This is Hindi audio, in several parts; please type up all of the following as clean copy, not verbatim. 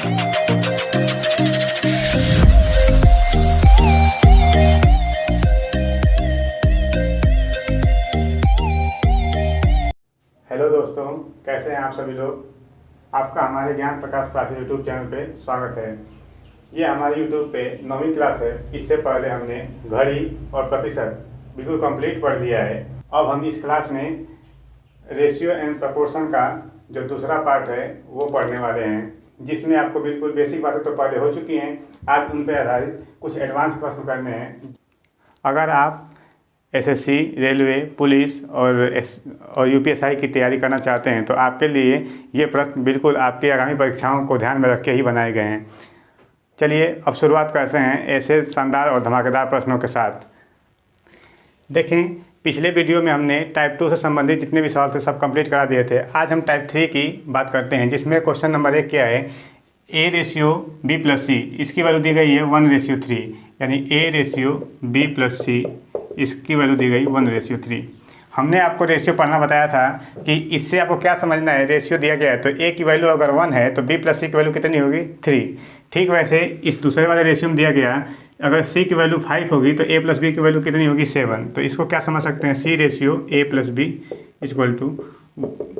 हेलो दोस्तों, कैसे हैं आप सभी लोग। आपका हमारे ज्ञान प्रकाश क्लासेस यूट्यूब चैनल पे स्वागत है। ये हमारे यूट्यूब पे 9वीं क्लास है। इससे पहले हमने घड़ी और प्रतिशत बिल्कुल कंप्लीट पढ़ लिया है। अब हम इस क्लास में रेशियो एंड प्रपोर्शन का जो दूसरा पार्ट है वो पढ़ने वाले हैं, जिसमें आपको बिल्कुल बेसिक बातें तो पहले हो चुकी हैं। आज उन पर आधारित कुछ एडवांस प्रश्न करने हैं। अगर आप एसएससी, रेलवे, पुलिस और यूपीएसआई की तैयारी करना चाहते हैं तो आपके लिए ये प्रश्न बिल्कुल आपकी आगामी परीक्षाओं को ध्यान में रख के ही बनाए गए हैं। चलिए अब शुरुआत करते हैं ऐसे शानदार और धमाकेदार प्रश्नों के साथ। देखें, पिछले वीडियो में हमने टाइप 2 से संबंधित जितने भी सवाल थे सब कंप्लीट करा दिए थे। आज हम टाइप 3 की बात करते हैं, जिसमें क्वेश्चन नंबर 1 क्या है, A ratio B plus C, इसकी वैल्यू दी गई है 1:3, यानी A ratio B plus C, इसकी वैल्यू दी गई 1:3। हमने आपको रेशियो पढ़ना बताया था कि इससे आपको क्या समझना है। रेशियो दिया गया है तो A की वैल्यू अगर 1 है तो B प्लस C की वैल्यू कितनी होगी, 3। ठीक वैसे इस दूसरे वाले रेशियो में दिया गया, अगर C की वैल्यू 5 होगी तो A प्लस B की वैल्यू कितनी होगी, 7। तो इसको क्या समझ सकते हैं, C ratio A plus B equal to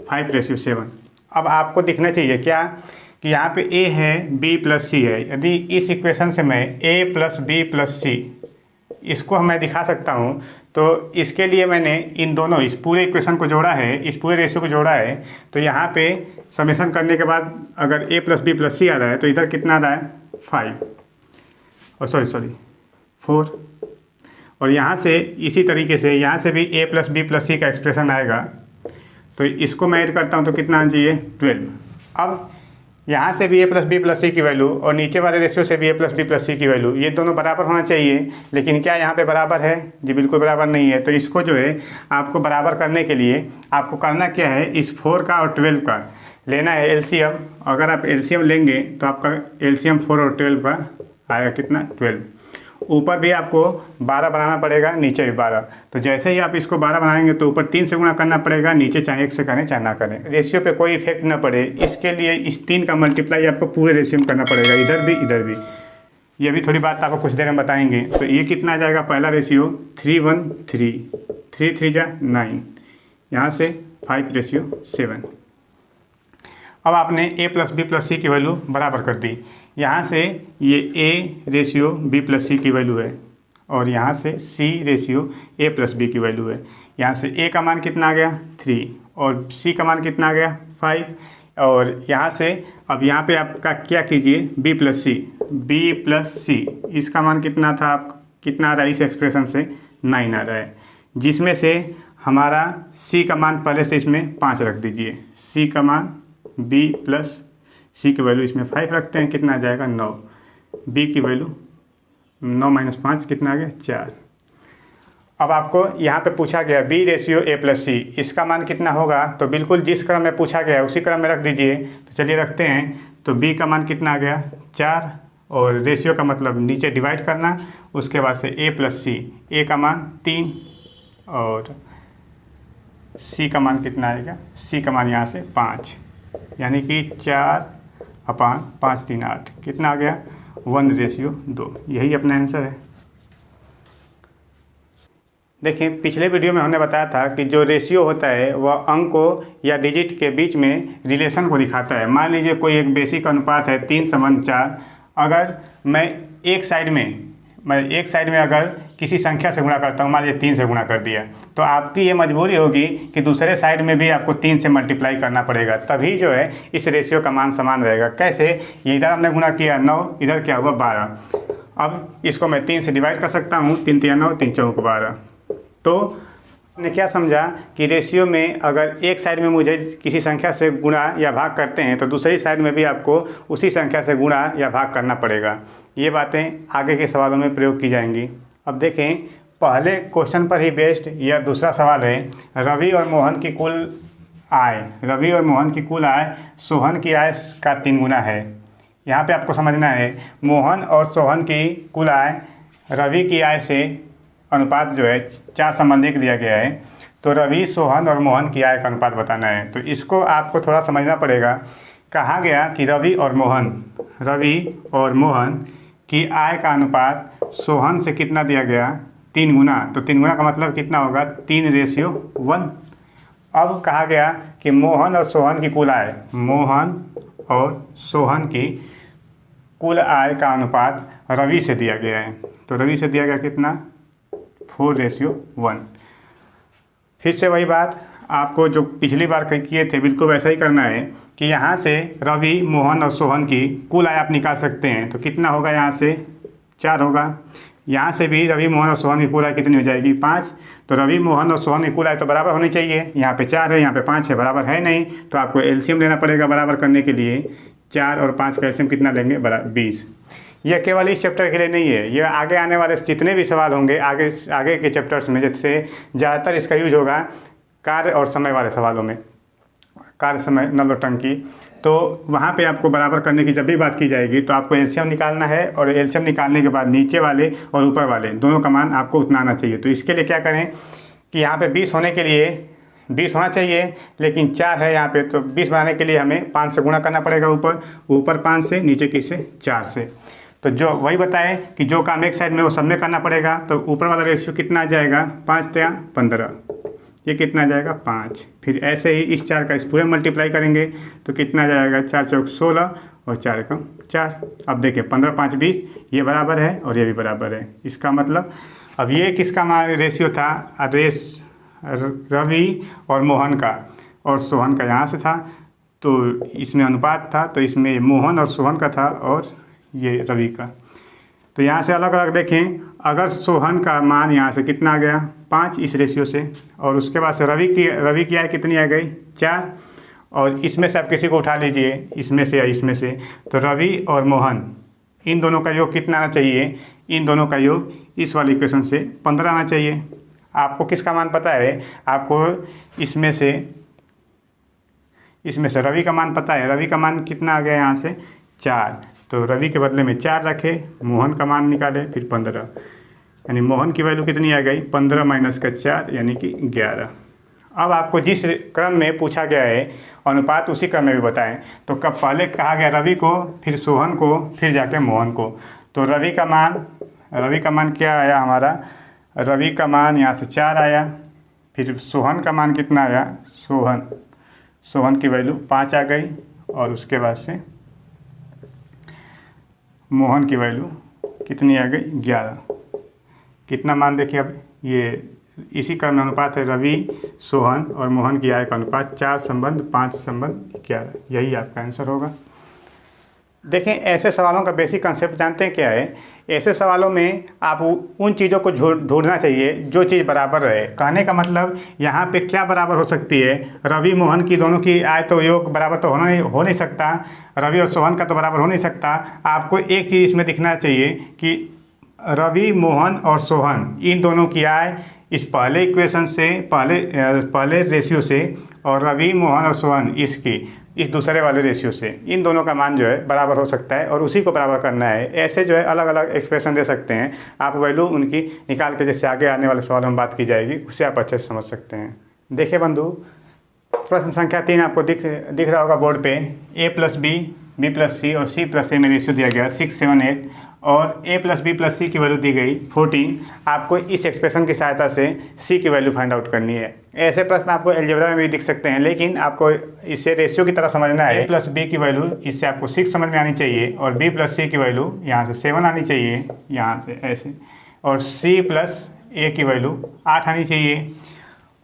5:7। अब आपको दिखना चाहिए क्या कि यहाँ पे A है, B प्लस C है। यदि इस इक्वेशन से मैं A plus B plus C इसको मैं दिखा सकता हूँ, तो इसके लिए मैंने इन दोनों इस पूरे इक्वेशन को जोड़ा है, इस पूरे रेशियो को जोड़ा है। तो यहाँ पे समेशन करने के बाद अगर A plus B plus C आ रहा है तो इधर कितना आ रहा है, 5 और सॉरी 4। और यहाँ से इसी तरीके से यहाँ से भी A plus B plus C का एक्सप्रेशन आएगा। तो इसको मैं ऐड करता हूँ तो कितना आना चाहिए, 12। अब यहाँ से भी A plus B plus C की वैल्यू और नीचे वाले रेशियो से भी A plus B plus C की वैल्यू, ये दोनों बराबर होना चाहिए। लेकिन क्या यहाँ पे बराबर है, जी बिल्कुल बराबर नहीं है। तो इसको जो है आपको बराबर करने के लिए आपको करना क्या है, इस 4 का और 12 का लेना है एलसीएम। अगर आप एलसीएम लेंगे तो आपका एलसीएम 4 और 12 का आएगा कितना, 12। ऊपर भी आपको 12 बनाना पड़ेगा, नीचे भी 12। तो जैसे ही आप इसको 12 बनाएंगे तो ऊपर 3 से गुणा करना पड़ेगा, नीचे चाहे 1 से करें चाहे ना करें, रेशियो पे कोई इफेक्ट ना पड़े। इसके लिए इस 3 का मल्टीप्लाई आपको पूरे रेशियो में करना पड़ेगा, इधर भी इधर भी। ये भी थोड़ी बात आपको कुछ देर में बताएंगे। तो ये कितना आ जाएगा, पहला रेशियो 3:1:3, 3×3=9, यहाँ से 5:7। अब आपने A plus B plus C की वैल्यू बराबर कर दी। यहाँ से ये A ratio B plus C की वैल्यू है और यहाँ से C ratio A plus B की वैल्यू है। यहाँ से A का मान कितना आ गया, 3, और C का मान कितना आ गया, 5। और यहाँ से अब यहाँ पे आपका क्या कीजिए, B प्लस C, इसका मान कितना था, आप कितना आ रहा है इस एक्सप्रेशन से, 9 आ रहा है। जिसमें से हमारा C का मान पहले से इसमें 5 रख दीजिए। C का मान B प्लस C की वैल्यू इसमें 5 रखते हैं, कितना आ जाएगा, 9। B की वैल्यू 9 - 5 कितना आ गया, 4। अब आपको यहाँ पे पूछा गया B ratio A plus C, इसका मान कितना होगा, तो बिल्कुल जिस क्रम में पूछा गया उसी क्रम में रख दीजिए। तो चलिए रखते हैं। तो B का मान कितना आ गया, 4, और रेशियो का मतलब नीचे डिवाइड करना, उसके बाद से A प्लस C, A का मान 3 और C का मान कितना आएगा, C का मान यहाँ से 5, यानी कि 4/5 3 8, कितना आ गया, 1:2। यही अपना आंसर है। देखें, पिछले वीडियो में हमने बताया था कि जो रेशियो होता है वह अंकों या डिजिट के बीच में रिलेशन को दिखाता है। मान लीजिए कोई एक बेसिक अनुपात है 3:4। अगर मैं एक साइड में अगर किसी संख्या से गुणा करता हूँ, मान लीजिए 3 से गुणा कर दिया, तो आपकी ये मजबूरी होगी कि दूसरे साइड में भी आपको 3 से मल्टीप्लाई करना पड़ेगा, तभी जो है इस रेशियो का मान समान रहेगा। कैसे, ये इधर हमने गुणा किया 9, इधर क्या हुआ 12। अब इसको मैं 3 से डिवाइड कर सकता हूँ, 3 3 9, 3 4 12। तो आपने क्या समझा कि रेशियो में अगर एक साइड में मुझे किसी संख्या से गुणा या भाग करते हैं तो दूसरी साइड में भी आपको उसी संख्या से गुणा या भाग करना पड़ेगा। ये बातें आगे के सवालों में प्रयोग की जाएंगी। अब देखें, पहले क्वेश्चन पर ही बेस्ड यह दूसरा सवाल है। रवि और मोहन की कुल आय सोहन की आय का 3 गुना है। यहाँ पे आपको समझना है, मोहन और सोहन की कुल आय रवि की आय से अनुपात जो है 4 संबंधित दिया गया है। तो रवि, सोहन और मोहन की आय का अनुपात बताना है। तो इसको आपको थोड़ा समझना पड़ेगा। कहा गया कि रवि और मोहन रवि और मोहन की आय का अनुपात सोहन से कितना दिया गया, 3 गुना। तो 3 गुना का मतलब कितना होगा, 3:1। अब कहा गया कि मोहन और सोहन की कुल आय, मोहन और सोहन की कुल आय का अनुपात रवि से दिया गया है। तो रवि से दिया गया कितना, 4:1। फिर से वही बात आपको जो पिछली बार किए थे बिल्कुल वैसा ही करना है कि यहाँ से रवि, मोहन और सोहन की कुल आय आप निकाल सकते हैं। तो कितना होगा, यहाँ से 4 होगा। यहाँ से भी रवि, मोहन और सोहन की कुल आय कितनी हो जाएगी, 5। तो रवि, मोहन और सोहन की कुल आय तो बराबर होनी चाहिए। यहाँ पे 4 है, यहाँ पे 5 है, बराबर है नहीं। तो आपको एलसीएम लेना पड़ेगा बराबर करने के लिए। 4 और 5 का एलसीएम कितना लेंगे, 20। यह केवल इस चैप्टर के लिए नहीं है, यह आगे आने वाले जितने भी सवाल होंगे आगे के चैप्टर्स में, जैसे ज़्यादातर इसका यूज होगा कार्य और समय वाले सवालों में, कार्य, समय, नल और टंकी। तो वहाँ पे आपको बराबर करने की जब भी बात की जाएगी तो आपको एलसीएम निकालना है, और एलसीएम निकालने के बाद नीचे वाले और ऊपर वाले दोनों का मान आपको उतना आना चाहिए। तो इसके लिए क्या करें कि यहाँ पे 20 होने के लिए 20 होना चाहिए, लेकिन 4 है यहाँ पे, तो 20 बनाने के लिए हमें 5 से गुणा करना पड़ेगा, ऊपर 5 से, नीचे किससे, 4 से। तो जो वही बताए कि जो काम एक साइड में वो सब में करना पड़ेगा। तो ऊपर वाला रेशियो कितना आ जाएगा, 5 या 15, ये कितना आ जाएगा, 5। फिर ऐसे ही इस 4 का इस पूरे मल्टीप्लाई करेंगे तो कितना आ जाएगा, 4 चौक 16 और 4 एकम 4। अब देखिए 15 5 20, ये बराबर है और ये भी बराबर है। इसका मतलब अब ये किसका रेशियो था, रवि और मोहन का, और सोहन का यहाँ से था। तो इसमें अनुपात था, तो इसमें मोहन और सोहन का था और ये रवि का। तो यहाँ से अलग अलग देखें, अगर सोहन का मान यहाँ से कितना आ गया, 5 इस रेशियो से, और उसके बाद से रवि की आय कितनी आ गई, 4। और इसमें से आप किसी को उठा लीजिए, इसमें से या इसमें से। तो रवि और मोहन इन दोनों का योग कितना आना चाहिए, इन दोनों का योग इस वाले इक्वेशन से 15 आना चाहिए। आपको किसका मान पता है, आपको इसमें से रवि का मान पता है। रवि का मान कितना आ गया यहाँ से, 4। तो रवि के बदले में 4 रखे, मोहन का मान निकाले, फिर 15, यानी मोहन की वैल्यू कितनी आ गई, 15 माइनस का 4 यानी कि 11। अब आपको जिस क्रम में पूछा गया है अनुपात उसी क्रम में भी बताएं। तो कब पहले कहा गया रवि को, फिर सोहन को, फिर जाके मोहन को। तो रवि का मान क्या आया हमारा, रवि का मान यहाँ से 4 आया। फिर सोहन का मान कितना आया, सोहन की वैल्यू 5 आ गई, और उसके बाद से मोहन की वैल्यू कितनी आ गई, 11। कितना मान देखिए, अब ये इसी क्रम में अनुपात है, रवि, सोहन और मोहन की आय का अनुपात 4 संबंध 5 संबंध 11, यही आपका आंसर होगा। देखें, ऐसे सवालों का बेसिक कंसेप्ट जानते हैं क्या है। ऐसे सवालों में आप उन चीज़ों को ढूंढना चाहिए जो चीज़ बराबर रहे। कहने का मतलब यहाँ पे क्या बराबर हो सकती है, रवि मोहन की दोनों की आय तो योग बराबर तो हो नहीं सकता, रवि और सोहन का तो बराबर हो नहीं सकता। आपको एक चीज़ इसमें दिखना चाहिए कि रवि, मोहन और सोहन इन दोनों की आय इस पहले इक्वेशन से, पहले रेशियो से, और रवि, मोहन और सोहन इस दूसरे वाले रेशियो से, इन दोनों का मान जो है बराबर हो सकता है, और उसी को बराबर करना है। ऐसे जो है अलग अलग एक्सप्रेशन दे सकते हैं आप, वैल्यू उनकी निकाल के जैसे आगे आने वाले सवालों में बात की जाएगी उससे आप अच्छे से समझ सकते हैं। देखिए बंधु, प्रश्न संख्या 3 आपको दिख रहा होगा बोर्ड पे। a + b, b + c और c + a में रेशियो दिया गया 6 7 8, और a + b + c की वैल्यू दी गई 14। आपको इस एक्सप्रेशन की सहायता से c की वैल्यू फाइंड आउट करनी है। ऐसे प्रश्न आपको अलजेब्रा में भी दिख सकते हैं, लेकिन आपको इसे रेशियो की तरह समझना है। a + b की वैल्यू इससे आपको 6 समझ में आनी चाहिए, और b + c की वैल्यू यहाँ से 7 आनी चाहिए, यहाँ से ऐसे, और c + a की वैल्यू 8 आनी चाहिए।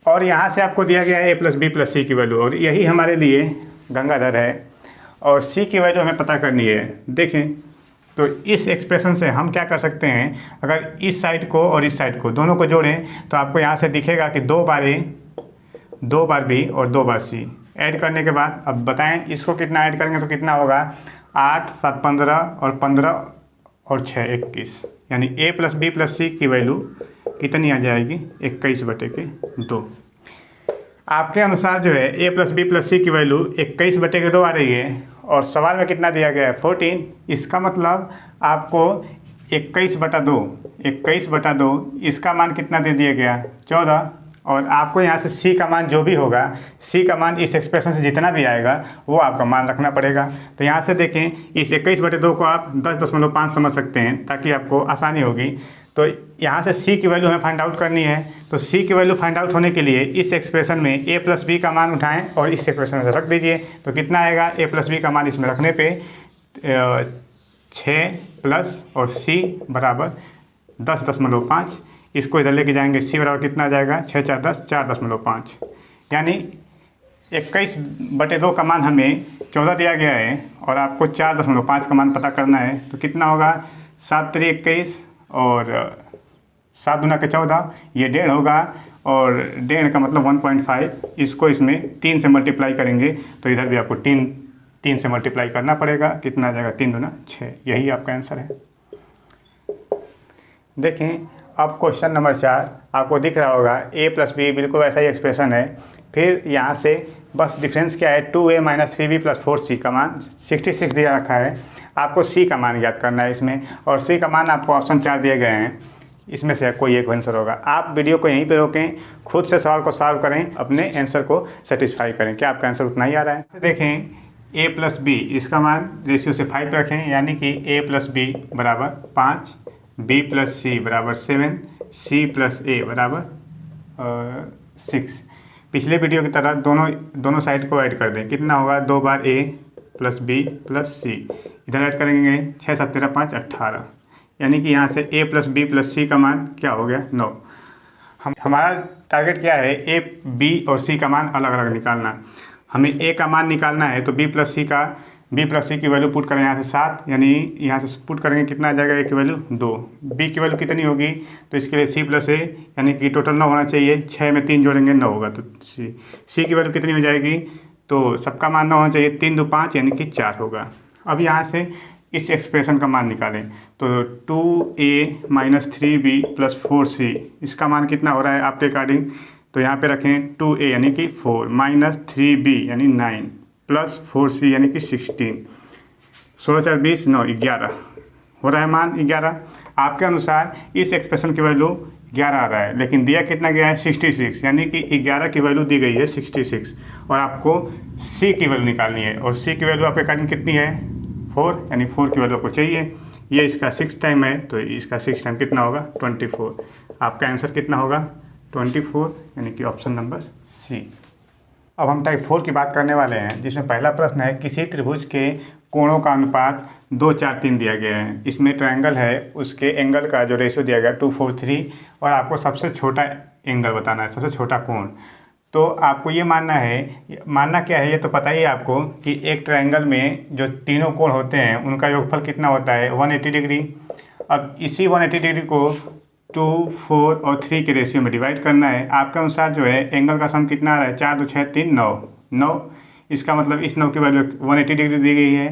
और यहाँ से आपको दिया गया है a + b + c की वैल्यू, और यही हमारे लिए गंगाधर है, और c की वैल्यू हमें पता करनी है। देखें, तो इस एक्सप्रेशन से हम क्या कर सकते हैं, अगर इस साइड को और इस साइड को दोनों को जोड़ें तो आपको यहाँ से दिखेगा कि 2 बार a, 2 बार b और 2 बार c। ऐड करने के बाद अब बताएं इसको कितना ऐड करेंगे तो कितना होगा, 8 7 15 और 15 और 6 21, यानी a + b + c की वैल्यू कितनी आ जाएगी, 21/2। आपके अनुसार जो है a + b + c की वैल्यू 21/2 आ रही है, और सवाल में कितना दिया गया है, 14। इसका मतलब आपको 21/2 इसका मान कितना दे दिया गया, 14। और आपको यहाँ से सी का मान जो भी होगा, सी का मान इस एक्सप्रेशन से जितना भी आएगा वो आपका मान रखना पड़ेगा। तो यहाँ से देखें, इस 21/2 को आप 10.5 समझ सकते हैं ताकि आपको आसानी होगी। तो यहाँ से सी की वैल्यू हमें फाइंड आउट करनी है। तो सी की वैल्यू फाइंड आउट होने के लिए इस एक्सप्रेशन में a + b का मान उठाएं और इस एक्सप्रेशन में रख दीजिए। तो कितना आएगा, a + b का मान इसमें रखने पे 6 प्लस और c बराबर 10.5। इसको इधर लेके जाएंगे, c बराबर कितना आ जाएगा, 6 × 4 = 10, 4.5। यानी 21/2 का मान हमें 14 दिया गया है और आपको 4.5 का मान पता करना है। तो कितना होगा, 7 × 3 = 21 और 7 × 2 = 14, ये 1.5 होगा और 1.5 का मतलब 1.5। इसको इसमें 3 से मल्टीप्लाई करेंगे तो इधर भी आपको 3 से मल्टीप्लाई करना पड़ेगा। कितना आ जाएगा, 3 × 2 = 6। यही आपका आंसर है। देखें अब क्वेश्चन नंबर 4 आपको दिख रहा होगा, a + b बिल्कुल वैसा ही एक्सप्रेशन है। फिर यहाँ से बस डिफरेंस क्या है, 2a - 3b + 4c का मान 66 दिया रखा है। आपको c का मान ज्ञात करना है इसमें, और c का मान आपको ऑप्शन 4 दिए गए हैं, इसमें से कोई एक आंसर होगा। आप वीडियो को यहीं पे रोकें, खुद से सवाल को सॉल्व करें, अपने आंसर को सेटिस्फाई करें। क्या आपका आंसर उतना ही आ रहा है। देखें a + b, इसका मान रेशियो से 5 रखें, यानी कि a + b बराबर 5, b + c बराबर 7, c + a बराबर 6। पिछले वीडियो की तरह दोनों साइड को ऐड कर दें। कितना होगा, 2 बार a + b + c, इधर ऐड करेंगे 6 × 7 = 5, 18। यानी कि यहाँ से a + b + c का मान क्या हो गया, 9। हमारा टारगेट क्या है, a, b और c का मान अलग अलग निकालना। हमें a का मान निकालना है तो b + c की वैल्यू पुट करें यहाँ से 7, यानी यहाँ से पुट करेंगे कितना आ जाएगा, a की वैल्यू 2, b की वैल्यू कितनी होगी, तो इसके लिए c + a यानी कि टोटल 9 होना चाहिए। 6 में 3 जोड़ेंगे 9 होगा, तो c की वैल्यू कितनी हो जाएगी, तो सबका मान 9 होना चाहिए। 3 × 2 = 5 यानी कि 4 होगा। अब यहाँ से इस एक्सप्रेशन का मान निकालें तो 2a - 3b + 4c, इसका मान कितना हो रहा है आपके अकॉर्डिंग। तो यहाँ पे रखें 2a यानी कि 4 - 3b यानी 9 + 4c यानी कि 16। 16 × 4 = 20, 9 = 11 हो रहा है मान 11। आपके अनुसार इस एक्सप्रेशन की वैल्यू 11 आ रहा है, लेकिन दिया कितना गया है, 66, यानी कि 11 की वैल्यू दी गई है 66। और आपको c की वैल्यू निकालनी है, और c की वैल्यू आपके अकॉर्डिंग कितनी है, 4, यानी 4 की वैल्यू आपको चाहिए। ये इसका 6 टाइम है, तो इसका 6 टाइम कितना होगा, 24। आपका आंसर कितना होगा, 24, यानी कि ऑप्शन नंबर सी। अब हम टाइप 4 की बात करने वाले हैं, जिसमें पहला प्रश्न है, किसी त्रिभुज के कोणों का अनुपात 2, 4, 3 दिया गया है। इसमें ट्रायंगल है, उसके एंगल का जो रेशियो दिया गया 2, 4, 3, और आपको सबसे छोटा एंगल बताना है, सबसे छोटा कोण। तो आपको ये मानना क्या है, ये तो पता ही है आपको कि एक ट्रायंगल में जो तीनों कोण होते हैं उनका योगफल कितना होता है, 180 डिग्री। अब इसी 180 डिग्री को 2, 4 और 3 के रेशियो में डिवाइड करना है। आपके अनुसार जो है एंगल का सम कितना आ रहा है, 4, 2, 6, 3, 9। इसका मतलब इस 9 की वैल्यू 180 डिग्री दी गई है।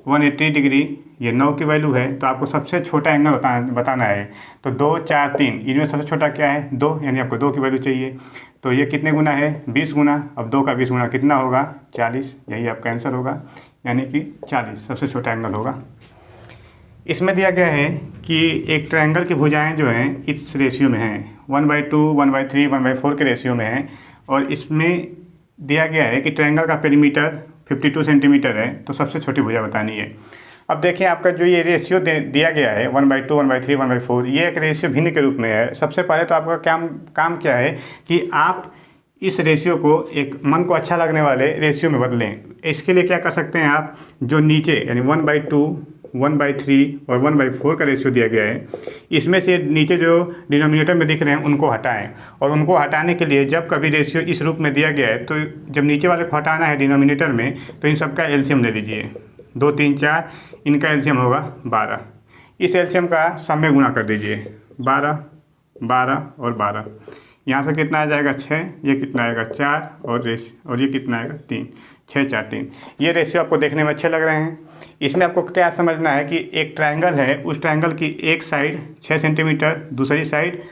180 डिग्री ये 9 की वैल्यू है, तो आपको सबसे छोटा एंगल बताना है। तो 2, 4, 3, इनमें सबसे छोटा क्या है, 2, यानी आपको 2 की वैल्यू चाहिए। तो ये कितने गुना है, 20 गुना। अब 2 का 20 गुना कितना होगा, 40। यही आपका आंसर होगा, यानी कि 40 सबसे छोटा एंगल होगा। इसमें दिया गया है कि एक ट्रायंगल की भुजाएं जो हैं इस रेशियो में हैं, 1/2, 1/3, 1/4 के रेशियो में हैं। और इसमें दिया गया है कि ट्रायंगल का पेरीमीटर 52 सेंटीमीटर है, तो सबसे छोटी भुजा बतानी है। अब देखिए आपका जो ये रेशियो दिया गया है 1/2, 1/3, 1/4, ये एक रेशियो भिन्न के रूप में है। सबसे पहले तो आपका काम क्या है कि आप इस रेशियो को एक मन को अच्छा लगने वाले रेशियो में बदलें। इसके लिए क्या कर सकते हैं आप, जो नीचे यानी 1/2, 1/3 और 1/4 का रेशियो दिया गया है, इसमें से नीचे जो डिनोमिनेटर में दिख रहे हैं उनको हटाएं। और उनको हटाने के लिए जब कभी रेशियो इस रूप में दिया गया है, तो जब नीचे वाले को हटाना है डिनोमिनेटर में, तो इन सबका एलसीएम ले लीजिए। 2, 3, 4, इनका एलसीएम होगा 12। इस एलसीएम का सम में गुणा कर दीजिए, 12, 12 और 12। यहाँ से कितना आ जाएगा, 6, ये कितना आएगा 4, और ये कितना आएगा 3, 6, 4, 3। ये रेशियो आपको देखने में अच्छे लग रहे हैं। इसमें आपको क्या समझना है कि एक ट्रायंगल है, उस ट्रायंगल की एक साइड 6 सेंटीमीटर, दूसरी साइड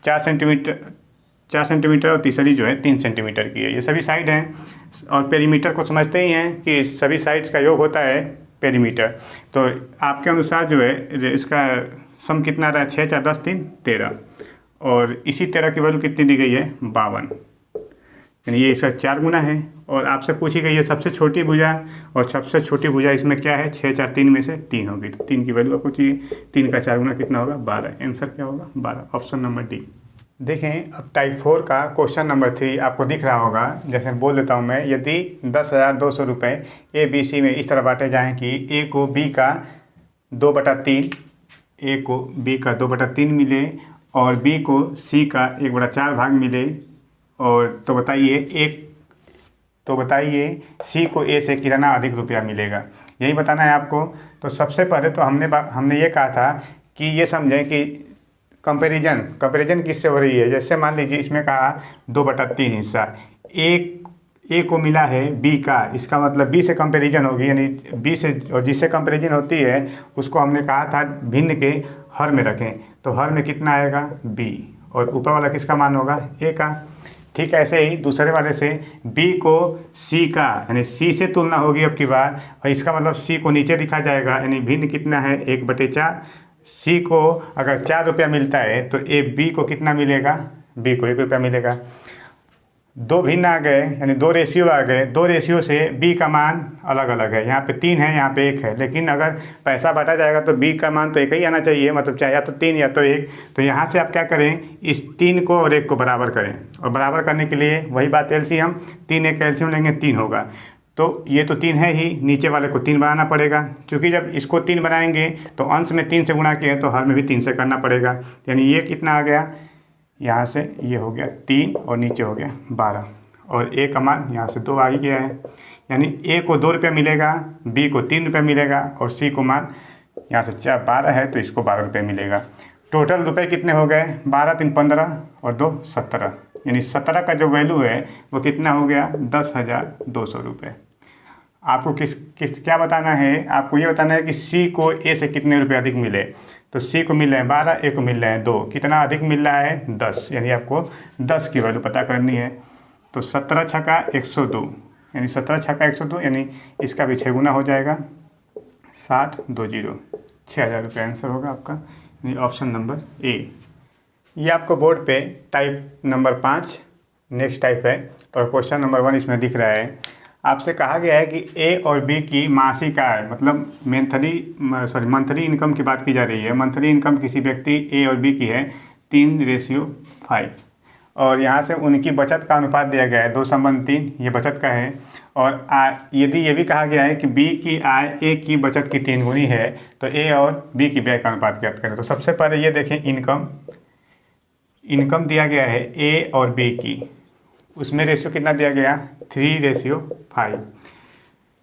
4 सेंटीमीटर और तीसरी जो है 3 सेंटीमीटर की है। ये सभी साइड हैं, और पेरीमीटर को समझते ही हैं कि सभी साइड्स का योग होता है पेरीमीटर। तो आपके अनुसार जो है इसका सम कितना रहा है, 6, 4, 10, 3, 13। और इसी तरह की वैल्यू कितनी दी गई है 52, यानी ये इसका 4 गुना है। और आपसे पूछी गई है सबसे छोटी भुजा, और सबसे छोटी भुजा इसमें क्या है 6 4 3 में से 3 होगी, तो 3 की वैल्यू आपको चाहिए। 3 का 4 गुना कितना होगा 12, आंसर क्या होगा 12, ऑप्शन नंबर डी। देखें अब टाइप 4 का क्वेश्चन नंबर 3 आपको दिख रहा होगा। जैसे बोल देता हूँ मैं, यदि 10,200 रुपये ABC में इस तरह बांटे जाएँ कि A को B का 2/3, A को B का 2/3 मिले और B को C का 1/4 भाग मिले, और तो बताइए C को A से कितना अधिक रुपया मिलेगा, यही बताना है आपको। तो सबसे पहले तो हमने ये कहा था कि ये समझें कि कंपैरिजन किससे हो रही है। जैसे मान लीजिए इसमें कहा 2/3 हिस्सा A को मिला है B का, इसका मतलब B से कंपैरिजन होगी, यानी B से, और जिससे कंपैरिजन होती है उसको हमने कहा था भिन्न के हर में रखें, तो हर में कितना आएगा B, और ऊपर वाला किसका मान होगा A का। ठीक है, ऐसे ही दूसरे वाले से B को C का, यानी C से तुलना होगी अब की बार, और इसका मतलब C को नीचे लिखा जाएगा, यानी भिन्न कितना है 1/4। C को अगर 4 रुपया मिलता है तो B को कितना मिलेगा, B को 1 रुपया मिलेगा। दो भिन्न आ गए, यानी 2 रेशियो आ गए, 2 रेशियो से B का मान अलग अलग है, यहाँ पे 3 है यहाँ पे 1 है, लेकिन अगर पैसा बांटा जाएगा तो B का मान तो 1 ही आना चाहिए, मतलब चाहे या तो 3 या तो 1। तो यहाँ से आप क्या करें, इस 3 को और 1 को बराबर करें, और बराबर करने के लिए वही बात एलसीएम, 3 1 एलसीएम लेंगे 3 होगा। तो ये तो 3 है ही, नीचे वाले को 3 बनाना पड़ेगा, क्योंकि जब इसको 3 बनाएंगे तो अंश में 3 से गुणा किया तो हर में भी 3 से करना पड़ेगा, यानी ये कितना आ गया, यहाँ से ये हो गया 3 और नीचे हो गया 12, और A का मान यहाँ से 2 आ ही गया है, यानी A को 2 रुपये मिलेगा, B को 3 रुपये मिलेगा, और C को मान यहाँ से 12 है तो इसको 12 रुपये मिलेगा। टोटल रुपए कितने हो गए, 12 3 15 और 2 17, यानी 17 का जो वैल्यू है वो कितना हो गया 10,200 रुपये। आपको क्या बताना है, आपको ये बताना है कि C को A से कितने रुपये अधिक मिले। तो C को मिल रहे हैं 12, A को मिल रहे हैं 2, कितना अधिक मिल रहा है 10, यानी आपको 10 की वैल्यू पता करनी है। तो 17 छक्का 102, यानी 17 छक्का 102, यानी इसका भी 6 गुना हो जाएगा, 60 20, 6,000 रुपये आंसर होगा आपका, यानी ऑप्शन नंबर A। ये आपको बोर्ड पे टाइप नंबर 5 नेक्स्ट टाइप है, और क्वेश्चन नंबर 1 इसमें दिख रहा है। आपसे कहा गया है कि A और B की मासिक आय, मतलब मंथली इनकम की बात की जा रही है। मंथली इनकम किसी व्यक्ति A और B की है 3:5, और यहाँ से उनकी बचत का अनुपात दिया गया है 2:3, ये बचत का है। और यदि ये भी कहा गया है कि B की आय A की बचत की 3 गुनी है, तो A और B की व्यय का अनुपात ज्ञात करें। तो सबसे पहले ये देखें, इनकम दिया गया है A और B की, उसमें रेशियो कितना दिया गया 3:5,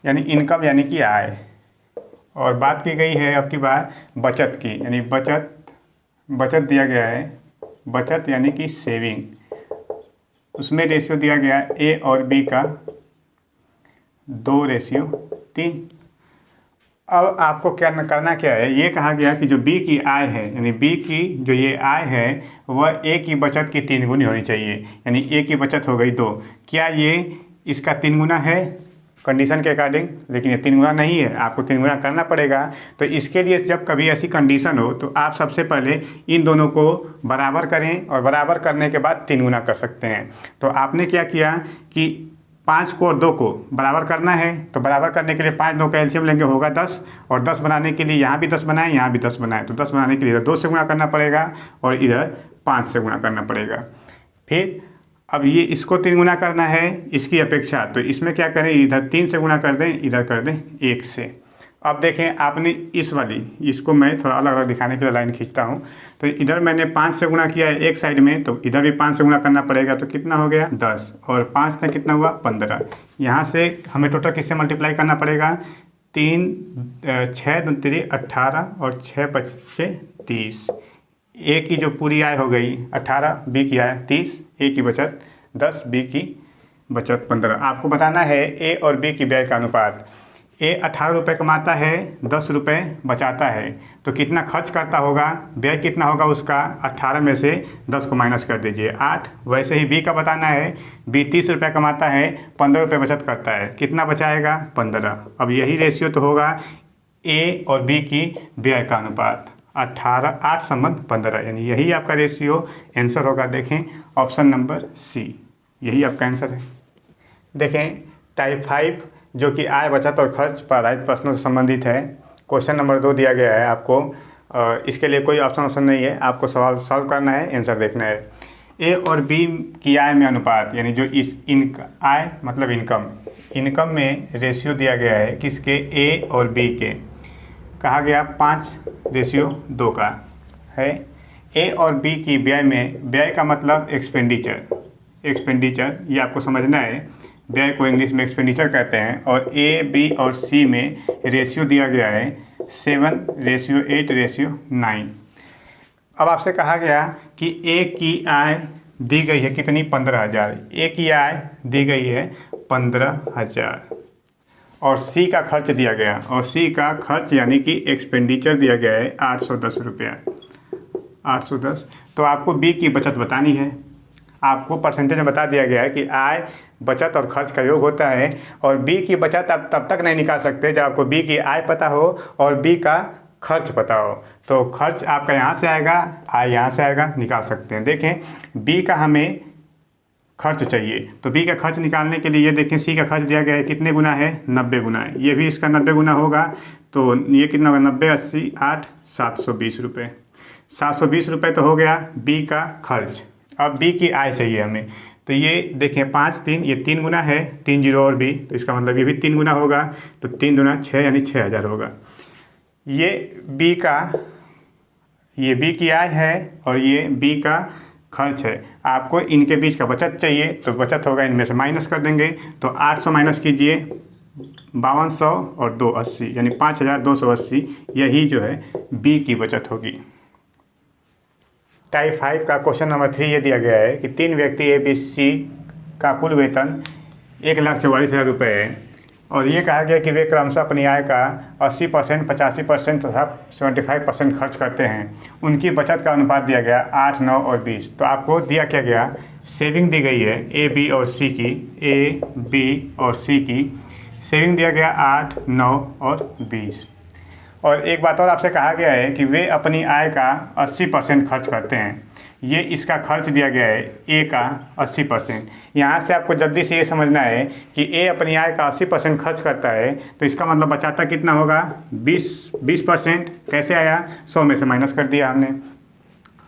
यानी इनकम यानी कि आय। और बात की गई है अब की बार बचत की, यानी बचत दिया गया है, बचत यानी कि सेविंग, उसमें रेशियो दिया गया है A और B का 2:3। अब आपको करना क्या है, ये कहा गया कि जो B की आय है, यानी B की जो ये आय है वह A की बचत की 3 गुनी होनी चाहिए, यानी A की बचत हो गई 2। क्या ये इसका 3 गुना है कंडीशन के अकॉर्डिंग? लेकिन ये 3 गुना नहीं है, आपको 3 गुना करना पड़ेगा। तो इसके लिए जब कभी ऐसी कंडीशन हो तो आप सबसे पहले इन दोनों को बराबर करें, और बराबर करने के बाद 3 गुना कर सकते हैं। तो आपने क्या किया कि 5 को और 2 को बराबर करना है, तो बराबर करने के लिए 5 2 का एलसीएम लेंगे, होगा 10, और 10 बनाने के लिए यहाँ भी 10 बनाएं, यहाँ भी 10 बनाएं, तो 10 बनाने के लिए इधर 2 से गुणा करना पड़ेगा और इधर 5 से गुणा करना पड़ेगा। फिर अब ये इसको 3 गुना करना है इसकी अपेक्षा, तो इसमें क्या करें, इधर 3 से गुणा कर दें, इधर कर दें 1 से। अब देखें आपने इसको मैं थोड़ा अलग अलग दिखाने के लिए लाइन खींचता हूँ। तो इधर मैंने 5 से गुणा किया है एक साइड में, तो इधर भी 5 से गुणा करना पड़ेगा, तो कितना हो गया 10, और 5 से कितना हुआ 15। यहाँ से हमें टोटल किससे मल्टीप्लाई करना पड़ेगा, 3 6 2 3 18 और 6 5 30। A की जो पूरी आय हो गई 18, B की आय 30, A की बचत 10, B की बचत 15। आपको बताना है A और B की व्यय का अनुपात। A 18 रुपये कमाता है, 10 रुपये बचाता है, तो कितना खर्च करता होगा, व्यय कितना होगा उसका, 18 में से 10 को माइनस कर दीजिए 8। वैसे ही B का बताना है, B 30 रुपये कमाता है, 15 रुपये बचत करता है, कितना बचाएगा 15। अब यही रेशियो तो होगा A और B की व्यय का अनुपात। 18 8 संबंध 15, यानी यही आपका रेशियो आंसर होगा। देखें ऑप्शन नंबर सी, यही आपका आंसर है। देखें टाइप 5 जो कि आय बचत और खर्च पर आधारित प्रश्नों से संबंधित है। क्वेश्चन नंबर 2 दिया गया है आपको, इसके लिए कोई ऑप्शन नहीं है, आपको सवाल सॉल्व करना है, आंसर देखना है। ए और बी की आय में अनुपात, यानी जो इस आय मतलब इनकम में रेशियो दिया गया है किसके, ए और बी के, कहा गया 5:2 का है। ए और बी की व्यय में, व्यय का मतलब एक्सपेंडिचर ये आपको समझना है, व्यय को इंग्लिश में एक्सपेंडिचर कहते हैं। और ए बी और सी में रेशियो दिया गया है 7:8:9। अब आपसे कहा गया कि ए की आय दी गई है कितनी, 15,000। ए की आय दी गई है 15,000 और सी का खर्च दिया गया, और सी का खर्च यानी कि एक्सपेंडिचर दिया गया है 810 रुपया, 810। तो आपको बी की बचत बतानी है। आपको परसेंटेज में बता दिया गया है कि आय बचत और खर्च का योग होता है, और बी की बचत आप तब तक नहीं निकाल सकते जब आपको बी की आय पता हो और बी का खर्च पता हो। तो खर्च आपका यहाँ से आएगा, आय यहाँ से आएगा, निकाल सकते हैं। देखें बी का हमें खर्च चाहिए, तो बी का खर्च निकालने के लिए ये देखें सी का खर्च दिया गया है कितने गुना है, 90 गुना है। ये भी इसका 90 गुना होगा, तो ये कितना होगा, 90 80 8 720 रुपये। 720 रुपये तो हो गया बी का खर्च। अब बी की आय चाहिए हमें, तो ये देखें 5 3, ये 3 गुना है, 3 0 और बी, तो इसका मतलब ये भी 3 गुना होगा, तो 3 दूना 6 यानी 6,000 होगा। ये बी की आय है और ये बी का खर्च है। आपको इनके बीच का बचत चाहिए, तो बचत होगा इनमें से माइनस कर देंगे, तो 800 माइनस कीजिए 5200 और 2 80, यानी 5280, यही जो है बी की बचत होगी। टाइप 5 का क्वेश्चन नंबर 3 ये दिया गया है कि 3 व्यक्ति ए बी सी का कुल वेतन 1,44,000 रुपये है, और ये कहा गया कि वे क्रमशः अपनी आय का 80%, 85% तथा 75% खर्च करते हैं। उनकी बचत का अनुपात दिया गया 8, 9 और 20। तो आपको दिया क्या गया, सेविंग दी गई है ए बी और सी की, ए बी और सी की सेविंग दिया गया 8, 9 और 20। और एक बात और आपसे कहा गया है कि वे अपनी आय का 80% खर्च करते हैं। ये इसका खर्च दिया गया है ए का 80%। यहाँ से आपको जल्दी से ये समझना है कि ए अपनी आय का 80% खर्च करता है, तो इसका मतलब बचाता कितना होगा, 20%। कैसे आया, 100 में से माइनस कर दिया हमने।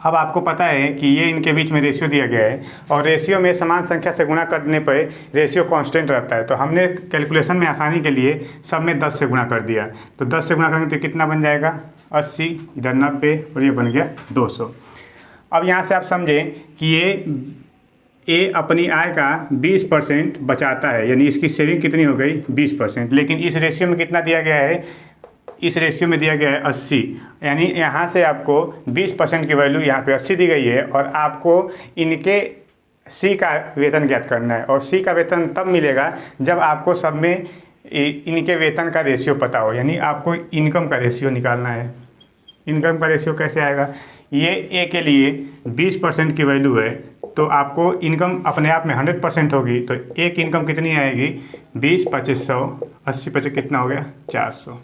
अब आपको पता है कि ये इनके बीच में रेशियो दिया गया है, और रेशियो में समान संख्या से गुणा करने पर रेशियो कांस्टेंट रहता है। तो हमने कैलकुलेशन में आसानी के लिए सब में 10 से गुणा कर दिया, तो 10 से गुणा करेंगे तो कितना बन जाएगा, 80, इधर 90 और ये बन गया 200। अब यहाँ से आप समझें कि ये ए अपनी आय का 20% बचाता है, यानी इसकी सेविंग कितनी हो गई, 20%। लेकिन इस रेशियो में कितना दिया गया है, इस रेशियो में दिया गया है 80, यानी यहाँ से आपको 20% की वैल्यू यहाँ पे 80 दी गई है, और आपको इनके सी का वेतन ज्ञात करना है। और सी का वेतन तब मिलेगा जब आपको सब में इनके वेतन का रेशियो पता हो, यानी आपको इनकम का रेशियो निकालना है। इनकम का रेशियो कैसे आएगा, ये ए के लिए 20% की वैल्यू है, तो आपको इनकम अपने आप में 100% होगी, तो ए की इनकम कितनी आएगी, 20 2500, 80 25 कितना हो गया, 400।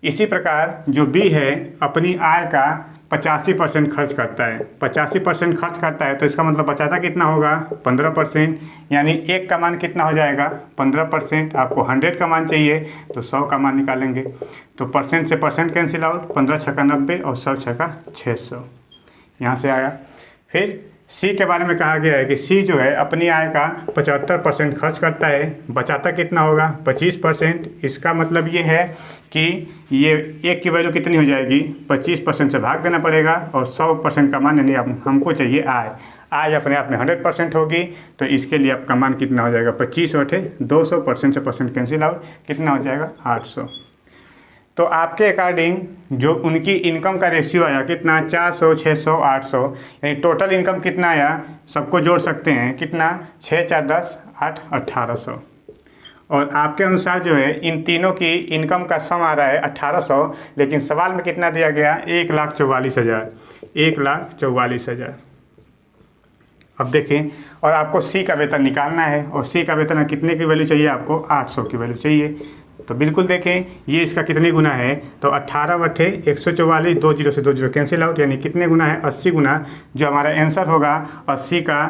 इसी प्रकार जो बी है अपनी आय का 85% खर्च करता है, 85% खर्च करता है, तो इसका मतलब बचाता कितना होगा, 15%। यानी एक का मान कितना हो जाएगा, 15%। आपको 100 का मान चाहिए तो 100 का मान निकालेंगे, तो परसेंट से परसेंट कैंसिल आउट, 15 छक्का 90 और 100 छक्का 600, यहाँ से आया। फिर सी के बारे में कहा गया है कि सी जो है अपनी आय का 75% खर्च करता है, बचाता कितना होगा, 25%। इसका मतलब ये है कि ये एक की वैल्यू कितनी हो जाएगी, 25% से भाग देना पड़ेगा, और 100% का मान, यानी हमको चाहिए आय। आय अपने आप में 100% होगी, तो इसके लिए आपका मान कितना हो जाएगा, 25 और 200%, से परसेंट कैंसिल आउट, कितना हो जाएगा, 800। तो आपके अकॉर्डिंग जो उनकी इनकम का रेशियो आया कितना, 400, 600, 800, यानी टोटल इनकम कितना आया, सबको जोड़ सकते हैं, कितना, 6 4 10 8 1800। और आपके अनुसार जो है इन तीनों की इनकम का सम आ रहा है 1800, लेकिन सवाल में कितना दिया गया, 1,44,000, 1,44,000। अब देखें, और आपको सी का वेतन निकालना है, और सी का वेतन कितने की वैल्यू चाहिए आपको, 800 की वैल्यू चाहिए। तो बिल्कुल देखें ये इसका कितने गुना है, तो 18/144, 2 जीरो से 2 जीरो कैंसिल आउट, यानी कितने गुना है 80 गुना। जो हमारा आंसर होगा 80 का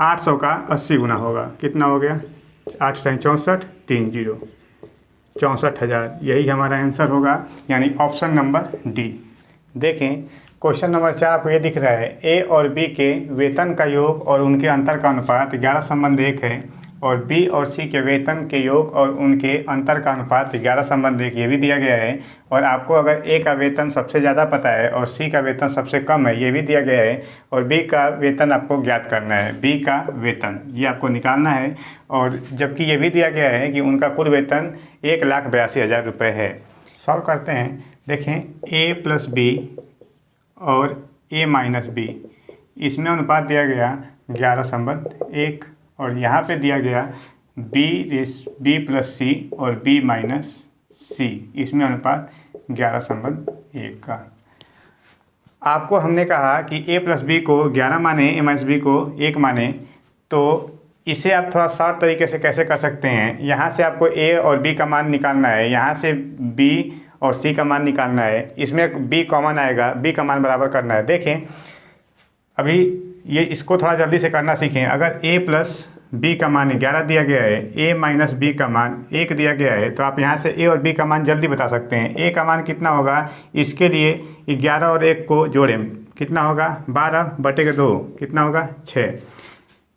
800 का 80 गुना होगा। कितना हो गया 8 टाइम 64 3 जीरो 64,000, यही हमारा आंसर होगा, यानी ऑप्शन नंबर डी। देखें क्वेश्चन नंबर 4 आपको ये दिख रहा है ए और बी के वेतन का योग और उनके अंतर का अनुपात 11:1 है, और बी और सी के वेतन के योग और उनके अंतर का अनुपात 11:1 ये भी दिया गया है। और आपको अगर ए का वेतन सबसे ज़्यादा पता है और सी का वेतन सबसे कम है ये भी दिया गया है, और बी का वेतन आपको ज्ञात करना है, बी का वेतन ये आपको निकालना है। और जबकि ये भी दिया गया है कि उनका कुल वेतन 1,82,000 रुपये है। सॉल्व करते हैं। देखें ए प्लस बी और a माइनस बी, इसमें अनुपात दिया गया 11:1, और यहाँ पे दिया गया b प्लस सी और b माइनस सी, इसमें अनुपात 11:1 का। आपको हमने कहा कि a प्लस बी को 11 माने, a माइनस बी को 1 माने, तो इसे आप थोड़ा शॉर्ट तरीके से कैसे कर सकते हैं। यहाँ से आपको a और b का मान निकालना है, यहाँ से b और सी का मान निकालना है, इसमें बी कॉमन आएगा, बी का मान बराबर करना है। देखें अभी ये इसको थोड़ा जल्दी से करना सीखें। अगर ए प्लस बी का मान 11 दिया गया है, ए माइनस बी का मान 1 दिया गया है, तो आप यहाँ से ए और बी का मान जल्दी बता सकते हैं। ए का मान कितना होगा, इसके लिए 11 और 1 को जोड़ें, कितना होगा 12/2, कितना होगा 6।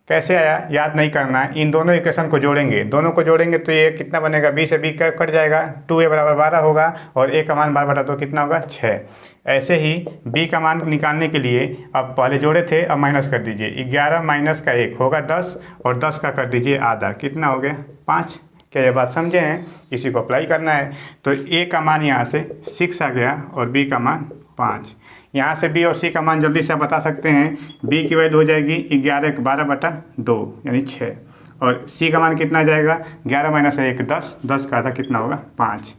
कैसे आया याद नहीं करना, इन दोनों इक्वेशन को जोड़ेंगे, दोनों को जोड़ेंगे तो ये कितना बनेगा, बी से बी कट जाएगा, 2a बराबर 12 होगा, और a का मान 12/2 कितना होगा 6। ऐसे ही b का मान निकालने के लिए अब पहले जोड़े थे, अब माइनस कर दीजिए, 11 माइनस का 1 होगा 10, और 10 का कर दीजिए आधा, कितना हो गया 5। क्या ये बात समझे हैं, इसी को अप्लाई करना है। तो a का मान यहाँ से 6 आ गया और b का मान 5। यहाँ से b और c का मान जल्दी से आप बता सकते हैं। b की वैल्यू हो जाएगी 11 12/2 यानी 6, और c का मान कितना आ जाएगा 11 माइनस 1 10, 10 का आधा कितना होगा 5।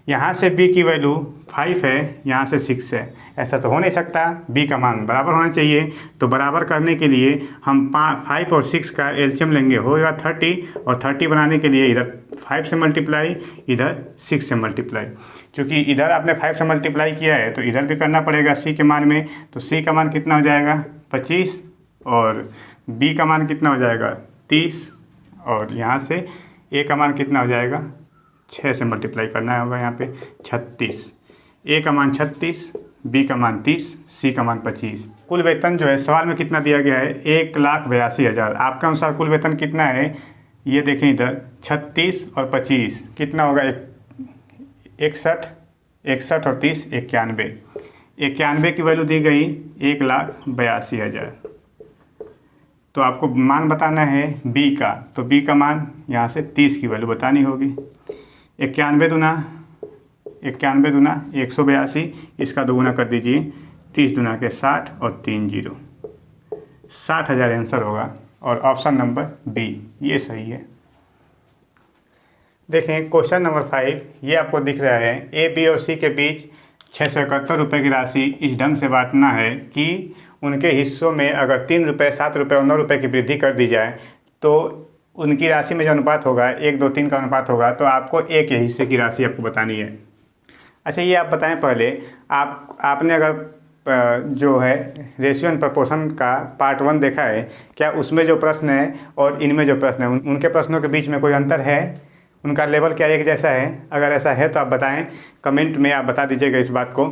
यहाँ से b की वैल्यू 5 है, यहाँ से 6 है, ऐसा तो हो नहीं सकता, b का मान बराबर होना चाहिए। तो बराबर करने के लिए हम 5 और 6 का एलसीएम लेंगे, होगा 30, और 30 बनाने के लिए इधर 5 से मल्टीप्लाई, इधर 6 से मल्टीप्लाई। क्योंकि इधर आपने 5 से मल्टीप्लाई किया है तो इधर भी करना पड़ेगा c के मान में, तो c का मान कितना हो जाएगा 25, और b का मान कितना हो जाएगा 30, और यहाँ से a का मान कितना हो जाएगा 6 से मल्टीप्लाई करना होगा यहाँ पे 36। a का मान 36, b का मान 30, c का मान 25। कुल वेतन जो है सवाल में कितना दिया गया है 1,82,000। आपके अनुसार कुल वेतन कितना है, ये देखें इधर 36 और 25 कितना होगा 61, 61 और 30 91। 91 की वैल्यू दी गई 1,82,000। तो आपको मान बताना है b का, तो b का मान यहाँ से 30 की वैल्यू बतानी होगी। 91 दूना 182, इसका दोगुना कर दीजिए, 30 दूना के 60 और 3 जीरो 60,000 आंसर होगा, और ऑप्शन नंबर बी ये सही है। देखें क्वेश्चन नंबर 5, ये आपको दिख रहा है ए बी और सी के बीच 671 रुपये की राशि इस ढंग से बांटना है कि उनके हिस्सों में अगर 3 रुपये 7 रुपये और 9 रुपये की वृद्धि कर दी जाए तो उनकी राशि में जो अनुपात होगा 1 2 3 का अनुपात होगा, तो आपको एक के हिस्से की राशि आपको बतानी है। अच्छा ये आप बताएं पहले, आपने अगर जो है रेशियो एंड प्रपोर्शन का पार्ट 1 देखा है क्या, उसमें जो प्रश्न है और इनमें जो प्रश्न है उनके प्रश्नों के बीच में कोई अंतर है, उनका लेवल क्या एक जैसा है? अगर ऐसा है तो आप बताएं, कमेंट में आप बता दीजिएगा इस बात को।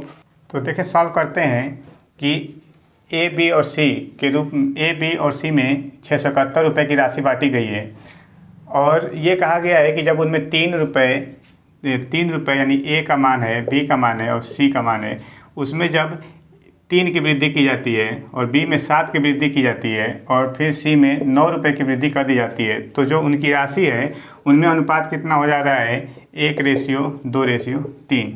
तो देखिए सॉल्व करते हैं कि ए बी और सी के रूप ए बी और सी में 671 रुपये की राशि बांटी गई है, और ये कहा गया है कि जब उनमें 3 रुपये यानी ए का मान है, बी का मान है और सी का मान है, उसमें जब 3 की वृद्धि की जाती है और बी में 7 की वृद्धि की जाती है और फिर सी में 9 रुपये की वृद्धि कर दी जाती है, तो जो उनकी राशि है उनमें अनुपात कितना हो जा रहा है 1:2:3।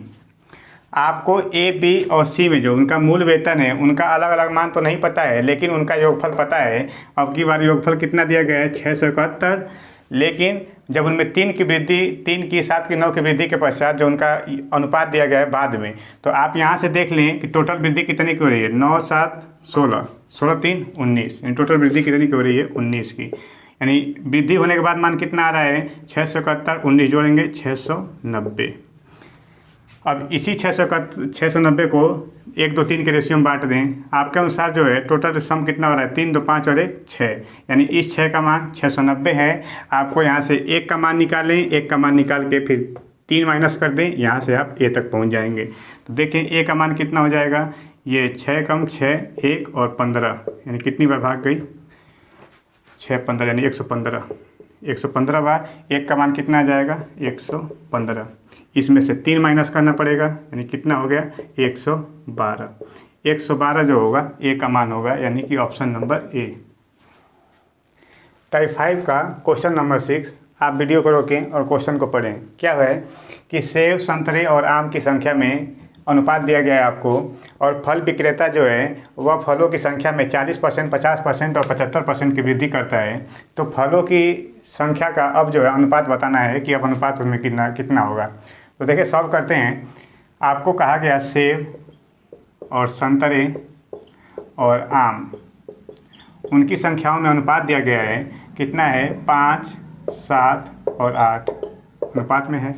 आपको ए बी और सी में जो उनका मूल वेतन है उनका अलग अलग मान तो नहीं पता है, लेकिन उनका योगफल पता है। अब की बार योगफल कितना दिया गया है 671, लेकिन जब उनमें 3 की वृद्धि 3 की 7 की 9 की वृद्धि के पश्चात जो उनका अनुपात दिया गया है बाद में, तो आप यहाँ से देख लें कि टोटल वृद्धि कितनी की हो रही है 9 7 16, 16 3 19, टोटल वृद्धि कितनी की हो रही है 19 की। यानी वृद्धि होने के बाद मान कितना आ रहा है 671, 19 जोड़ेंगे 690। अब इसी 690 को 1 2 3 के रेशियो में बांट दें। आपके अनुसार जो है टोटल सम कितना हो रहा है 3 2 5 और 1 6, यानी इस 6 का मान 690 है। आपको यहाँ से 1 का मान निकालें, 1 का मान निकाल के फिर 3 माइनस कर दें, यहाँ से आप ए तक पहुँच जाएंगे। तो देखें ए का मान कितना हो जाएगा, ये 6 कम 6 1 और 15, यानी कितनी बार भाग गई 6 15, यानी 115। 115 बार 1 का मान कितना आ जाएगा 115। इसमें से 3 माइनस करना पड़ेगा, यानी कितना हो गया 112। 112 जो होगा ए का मान होगा, यानी कि ऑप्शन नंबर ए। टाइप 5 का क्वेश्चन नंबर 6, आप वीडियो को रोकें और क्वेश्चन को पढ़ें। क्या है कि सेब, संतरे और आम की संख्या में अनुपात दिया गया है आपको, और फल विक्रेता जो है वह फलों की संख्या में 40%, 50% और 75% की वृद्धि करता है। तो फलों की संख्या का अब जो है अनुपात बताना है कि अब अनुपात उसमें कितना होगा। तो देखिए सॉल्व करते हैं। आपको कहा गया सेब और संतरे और आम, उनकी संख्याओं में अनुपात दिया गया है, कितना है 5 7 और 8 अनुपात में है।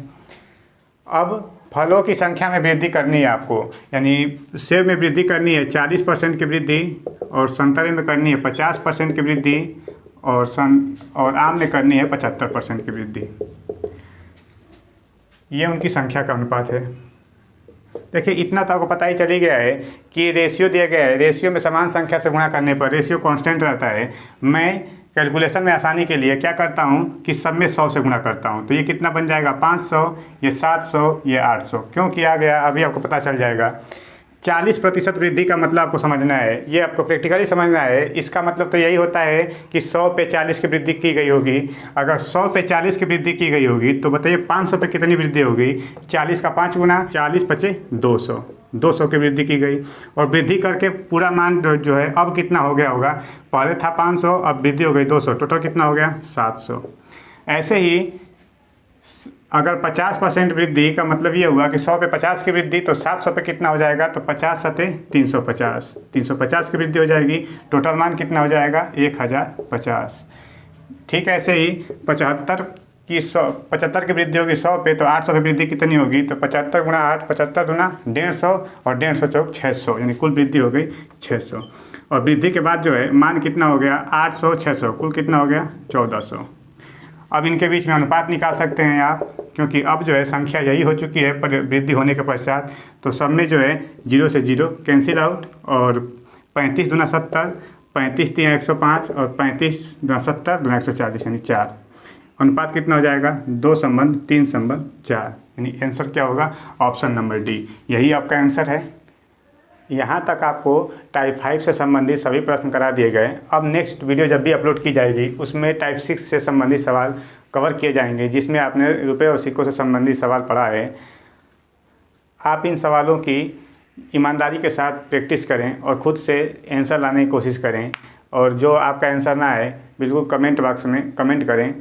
अब फलों की संख्या में वृद्धि करनी है आपको, यानी सेब में वृद्धि करनी है 40% की वृद्धि, और संतरे में करनी है 50% की वृद्धि, और आम में करनी है 75% की वृद्धि। ये उनकी संख्या का अनुपात है। देखिए इतना तो आपको पता ही चली गया है कि रेशियो दिया गया है, रेशियो में समान संख्या से गुणा करने पर रेशियो कांस्टेंट रहता है। मैं कैलकुलेशन में आसानी के लिए क्या करता हूँ कि सब में 100 से गुणा करता हूँ। तो ये कितना बन जाएगा 500, ये 700, ये 800। क्यों किया गया अभी आपको पता चल जाएगा। 40% वृद्धि का मतलब आपको समझना है, ये आपको प्रैक्टिकली समझना है। इसका मतलब तो यही होता है कि 100 पे 40 की वृद्धि की गई होगी। अगर 100 पे 40 की वृद्धि की गई होगी तो बताइए 500 पे कितनी वृद्धि होगी। 40 का 5 गुना, 40 पचे 200, 200 की वृद्धि की गई। और वृद्धि करके पूरा मान जो है अब कितना हो गया होगा, पहले था 500, अब वृद्धि हो गई 200, टोटल कितना हो गया 700। ऐसे ही अगर 50% वृद्धि का मतलब ये हुआ कि 100 पे 50 की वृद्धि, तो 700 पे कितना हो जाएगा, तो 50 सते 350, 350 की वृद्धि हो जाएगी। टोटल मान कितना हो जाएगा 1050। ठीक है, ऐसे ही 75 की वृद्धि होगी 100 पे, तो 800 पे वृद्धि कितनी होगी, तो 75 गुणा 8, 75 गुना 150, और 150 चौक 600, यानी कुल वृद्धि हो गई 600। और वृद्धि के बाद जो है मान कितना हो गया 800 600, कुल कितना हो गया 1400। अब इनके बीच में अनुपात निकाल सकते हैं आप, क्योंकि अब जो है संख्या यही हो चुकी है पर वृद्धि होने के पश्चात। तो सब में जो है 0 से 0 कैंसिल आउट, और 35 दूना 70, 35 3 105, और 35 दूना 70 दूना 140, यानी 4। अनुपात कितना हो जाएगा 2 संबंध 3 संबंध 4, यानी आंसर क्या होगा ऑप्शन नंबर डी। यही आपका आंसर है। यहाँ तक आपको टाइप 5 से संबंधित सभी प्रश्न करा दिए गए। अब नेक्स्ट वीडियो जब भी अपलोड की जाएगी उसमें टाइप 6 से संबंधित सवाल कवर किए जाएंगे, जिसमें आपने रुपए और सिक्कों से संबंधित सवाल पढ़ा है। आप इन सवालों की ईमानदारी के साथ प्रैक्टिस करें और ख़ुद से आंसर लाने की कोशिश करें, और जो आपका आंसर ना आए बिल्कुल कमेंट बॉक्स में कमेंट करें।